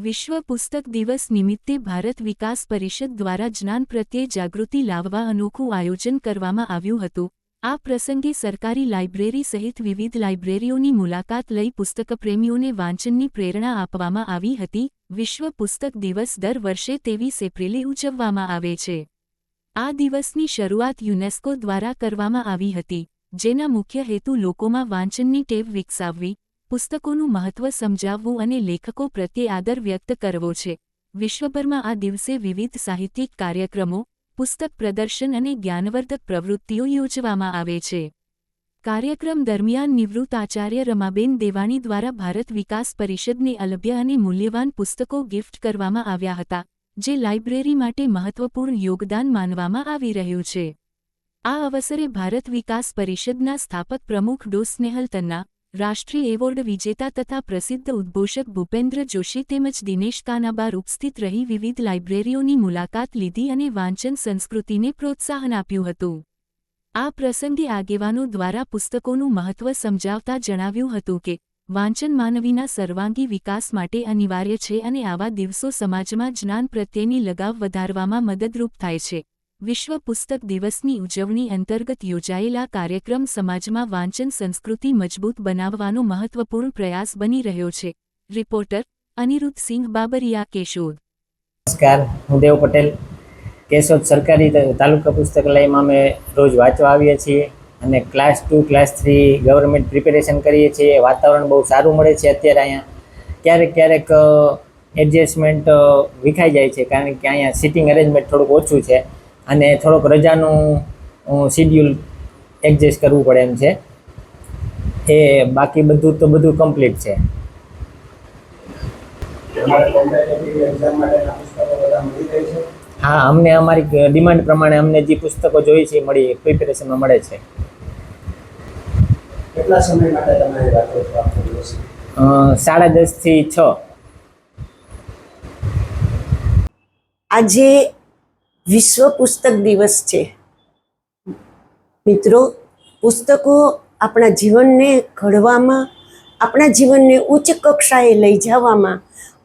વિશ્વ પુસ્તક દિવસ નિમિત્તે ભારત વિકાસ પરિષદ દ્વારા જ્ઞાન પ્રત્યે જાગૃતિ લાવવા અનોખું આયોજન કરવામાં આવ્યું હતું। આ પ્રસંગે સરકારી લાઇબ્રેરી સહિત વિવિધ લાઇબ્રેરીઓની મુલાકાત લઈ પુસ્તકપ્રેમીઓને વાંચનની પ્રેરણા આપવામાં આવી હતી। વિશ્વ પુસ્તક દિવસ દર વર્ષે 23 એપ્રિલે ઉજવવામાં આવે છે। આ દિવસની શરૂઆત યુનેસ્કો દ્વારા કરવામાં આવી હતી, જેના મુખ્ય હેતુ લોકોમાં વાંચનની ટેવ વિકસાવવી, પુસ્તકોનું મહત્વ સમજાવવું અને લેખકો પ્રત્યે આદર વ્યક્ત કરવો છે। વિશ્વભરમાં આ દિવસે વિવિધ સાહિત્યિક કાર્યક્રમો, પુસ્તક પ્રદર્શન અને જ્ઞાનવર્ધક પ્રવૃત્તિઓ યોજવામાં આવે છે। કાર્યક્રમ દરમિયાન નિવૃત્ત આચાર્ય રમાબેન દેવાણી દ્વારા ભારત વિકાસ પરિષદને અલભ્ય અને મૂલ્યવાન પુસ્તકો ગિફ્ટ કરવામાં આવ્યા હતા, જે લાઇબ્રેરી માટે મહત્વપૂર્ણ યોગદાન માનવામાં આવી રહ્યું છે। આ અવસરે ભારત વિકાસ પરિષદના સ્થાપક પ્રમુખ ડો. સ્નેહલ તન્ના, રાષ્ટ્રીય એવોર્ડ વિજેતા તથા પ્રસિદ્ધ ઉદ્ઘોષક ભૂપેન્દ્ર જોશી તેમજ દિનેશ કાનાબાર ઉપસ્થિત રહી વિવિધ લાઇબ્રેરીઓની મુલાકાત લીધી અને વાંચન સંસ્કૃતિને પ્રોત્સાહન આપ્યું હતું। આ પ્રસંગે આગેવાનો દ્વારા પુસ્તકોનું મહત્વ સમજાવતા જણાવ્યું હતું કે વાંચન માનવીના સર્વાંગી વિકાસ માટે અનિવાર્ય છે અને આવા દિવસો સમાજમાં જ્ઞાન પ્રત્યેની લગાવ વધારવામાં મદદરૂપ થાય છે। વિશ્વ પુસ્તક દિવસની ઉજવણી અંતર્ગત યોજાયેલા કાર્યક્રમ સમાજમાં વાંચન સંસ્કૃતિ મજબૂત બનાવવાનો મહત્વપૂર્ણ પ્રયાસ બની રહ્યો છે। રિપોર્ટર અનિરુદ્ધ સિંહ બાબરિયા, કેશોદ। નમસ્કાર, હું દેવ પટેલ। કેશોદ સરકારી તાલુકા પુસ્તકાલયમાં અમે રોજ વાંચવા આવીએ છીએ અને ક્લાસ 2, ક્લાસ 3 ગવર્મેન્ટ પ્રિપેરેશન કરીએ છીએ। વાતાવરણ બહુ સારું મળે છે અત્યારે અહીંયા। ક્યારેક એડજસ્ટમેન્ટ વિખાઈ જાય છે, કારણ કે અહીંયા સિટિંગ અરેન્જમેન્ટ થોડુંક ઓછું છે અને થોડોક રજાનું શિડ્યુલ એડજસ્ટ કરવું પડે એમ છે। એ બાકી બધું કમ્પ્લીટ છે। હા, અમને અમારી ડિમાન્ડ પ્રમાણે અમને જે પુસ્તકો જોઈએ છે એ પ્રિપેરેશનમાં મળે છે। કેટલા સમય માટે તમે રાખો છો આખો દિવસ? 10:30 થી 6। આજે વિશ્વ પુસ્તક દિવસ છે। મિત્રો, પુસ્તકો આપણા જીવનને ઘડવામાં, આપણા જીવનને ઉચ્ચ કક્ષાએ લઈ જવામાં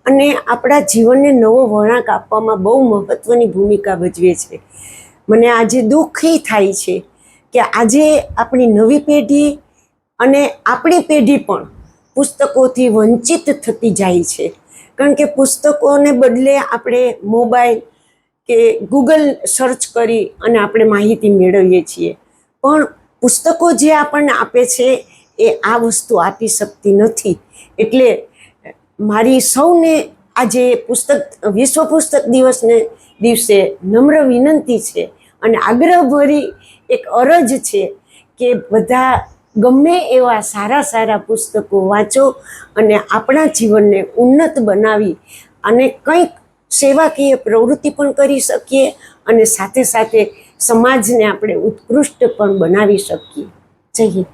અને આપણા જીવનને નવો વળાંક આપવામાં બહુ મહત્ત્વની ભૂમિકા ભજવે છે। મને આજે દુઃખી થાય છે કે આજે આપણી નવી પેઢી અને આપણી પેઢી પણ પુસ્તકોથી વંચિત થતી જાય છે, કારણ કે પુસ્તકોને બદલે આપણે મોબાઈલ કે ગૂગલ સર્ચ કરી અને આપણે માહિતી મેળવીએ છીએ, પણ પુસ્તકો જે આપણને આપે છે એ આ વસ્તુ આપી શકતી નથી। એટલે મારી સૌને આજે વિશ્વ પુસ્તક દિવસે નમ્ર વિનંતી છે અને આગ્રહભરી એક અરજ છે કે બધા ગમે એવા સારા પુસ્તકો વાંચો અને આપણા જીવનને ઉન્નત બનાવી અને કંઈક સેવાકીય પ્રવૃત્તિ પણ કરી શકીએ અને સાથે સાથે સમાજને આપણે ઉત્કૃષ્ટ પણ બનાવી શકીએ। જય હિન્દ।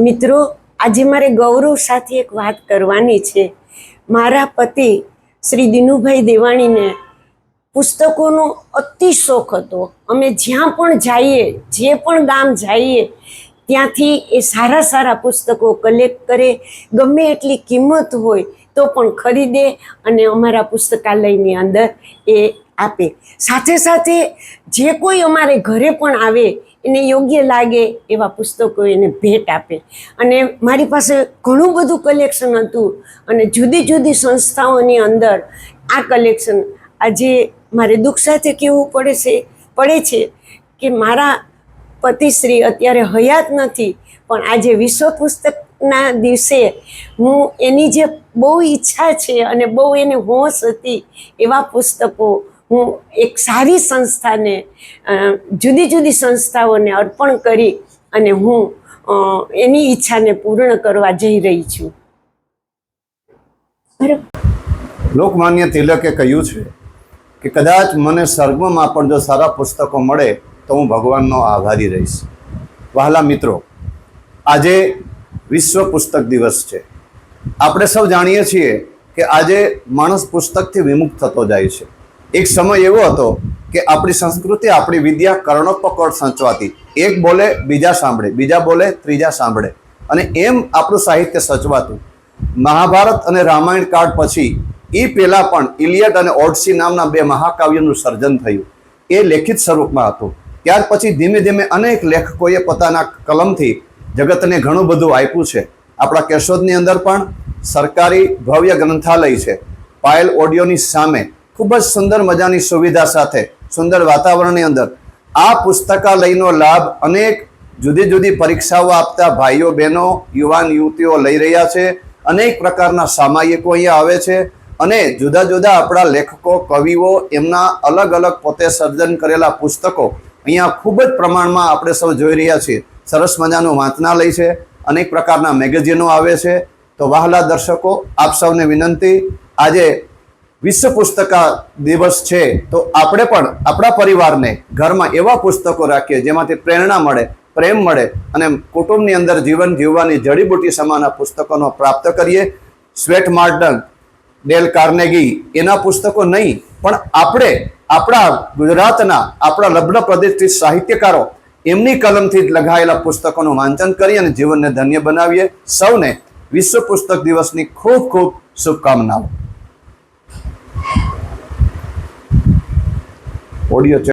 મિત્રો, આજે મારે ગૌરવ સાથે એક વાત કરવાની છે। મારા પતિ શ્રી દિનુભાઈ દેવાણીને પુસ્તકોનો અતિ શોખ હતો। અમે જ્યાં પણ જઈએ, જે પણ ગામ જઈએ, ત્યાંથી એ સારા પુસ્તકો કલેક્ટ કરે, ગમે એટલી કિંમત હોય તો પણ ખરીદે અને અમારા પુસ્તકાલયની અંદર એ આપે। સાથે જે કોઈ અમારે ઘરે પણ આવે એને યોગ્ય લાગે એવા પુસ્તકો એને ભેટ આપે। અને મારી પાસે ઘણું બધું કલેક્શન હતું અને જુદી સંસ્થાઓની અંદર આ કલેક્શન, આજે મારે દુઃખ સાથે કહેવું પડે છે કે મારા પતિશ્રી અત્યારે હયાત નથી, પણ આજે વિશ્વ પુસ્તકના દિવસે હું એની જે બહુ ઈચ્છા છે અને બહુ એને હોશ હતી એવા પુસ્તકો હું એક સારી સંસ્થાને, જુદી સંસ્થાઓને અર્પણ કરી અને હું એની ઈચ્છાને પૂર્ણ કરવા જઈ રહી છું। લોકમાન્ય તિલકે કહ્યું છે કે કદાચ મને સ્વર્ગમાં પણ જો સારા પુસ્તકો મળે તો હું ભગવાનનો આભારી રહીશ। વહાલા મિત્રો, આજે વિશ્વ પુસ્તક દિવસ છે। આપણે સૌ જાણીએ છીએ કે આજે માણસ પુસ્તકથી વિમુખ થતો જાય છે। એક સમય એવો હતો કે આપણી સંસ્કૃતિ, આપણી વિદ્યા કર્ણોપકળ સંચવાતી. એક બોલે બીજા સાંભળે, બીજા બોલે ત્રીજા સાંભળે, અને એમ આપણું સાહિત્ય સચવાતું. મહાભારત અને રામાયણ કાળ પછી એ પહેલા પણ ઇલિયડ અને ઓડિસી નામના 2 મહાકાવ્યોનું સર્જન થયું. એ લેખિત સ્વરૂપમાં હતું. ત્યાર પછી ધીમે ધીમે અનેક લેખકોએ પોતાના કલમથી જગતને ઘણું બધું આપ્યું છે. આપણા કેશોદની અંદર પણ સરકારી ભવ્ય ગ્રંથાલય છે. પાયલ ઓડિયોની સામે ખૂબ જ સુંદર મજાની સુવિધા સાથે સુંદર વાતાવરણની અંદર આ પુસ્તકાલયનો લાભ અનેક જુદી જુદી પરીક્ષાઓ આપતા ભાઈઓ બહેનો, યુવાન યુવતીઓ લઈ રહ્યા છે. અનેક પ્રકારના સામાયિકો અહીંયા આવે છે, અને જુદા જુદા આપણા લેખકો, કવિઓ, એમના અલગ અલગ પોતે સર્જન કરેલા પુસ્તકો અહીંયા ખૂબ જ પ્રમાણમાં આપણે સૌ જોઈ રહ્યા છીએ. સરસ મજાનું વાંચનાલય છે, અનેક પ્રકારના મેગેઝિનો આવે છે. તો વહાલા દર્શકો, આપ સૌને વિનંતી, આજે વિશ્વ પુસ્તકા દિવસ છે, તો આપણે પણ આપણા પરિવારને ઘરમાં એવા પુસ્તકો રાખીએ જેમાંથી પ્રેરણા મળે, પ્રેમ મળે, અને કુટુંબની અંદર જીવન જીવવાની જડીબુટી સમાના પુસ્તકોનો પ્રાપ્ત કરીએ. સ્વેટ માર્ટન, ડેલ કાર્નેગી એના પુસ્તકો નહીં, પણ આપણે આપણા ગુજરાતના આપણા લગ્ન પ્રતિષ્ઠિત સાહિત્યકારો એમની કલમથી જ લખાયેલા પુસ્તકોનું વાંચન કરી અને જીવનને ધન્ય બનાવીએ. સૌને વિશ્વ પુસ્તક દિવસની ખૂબ ખૂબ શુભકામનાઓ. ઓડિયો